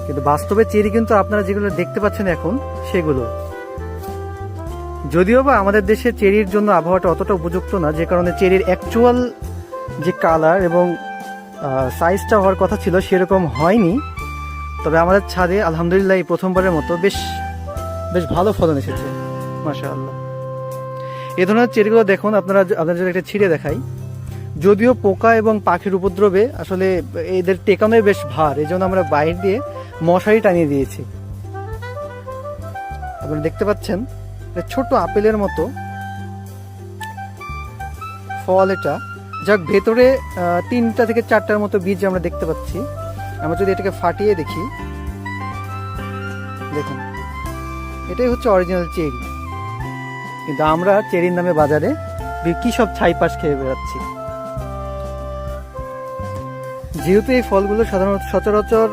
কিন্তু বাস্তবে চেরি কিন্তু আপনারা যেগুলো দেখতে পাচ্ছেন এখন সেগুলো। যদিও বা আমাদের দেশে চেরির জন্য আবহাওয়াটা অতটা উপযুক্ত না, যে কারণে চেরির অ্যাকচুয়াল যে কালার এবং সাইজটা হওয়ার কথা ছিল সেরকম হয়নি। তবে আমাদের ছাদে আলহামদুলিল্লাহ এই প্রথমবারের মতো বেশ ভালো ফলন এসেছে, মাশাআল্লাহ। এ ধরনের চেরিগুলো দেখুন, আপনাদের যদি একটা ছিঁড়ে দেখাই, যদিও পোকা এবং পাখির উপদ্রবে আসলে এদের টেকানোই বেশ ভার, এই জন্য আমরা বাইরে দিয়ে মশারি টানিয়ে দিয়েছি। আপনারা দেখতে পাচ্ছেন ছোট আপেলের মতো ফল এটা, যাক ভেতরে 3টা থেকে 4টার মতো বীজ আমরা দেখতে পাচ্ছি। আমরা যদি এটাকে ফাটিয়ে দেখি, দেখুন এটাই হচ্ছে অরিজিনাল চেরি, কিন্তু আমরা চেরির নামে বাজারে কি সব ছাইপাশ খেয়ে বেড়াচ্ছি। যেহেতু এই ফলগুলো সাধারণত সচরাচর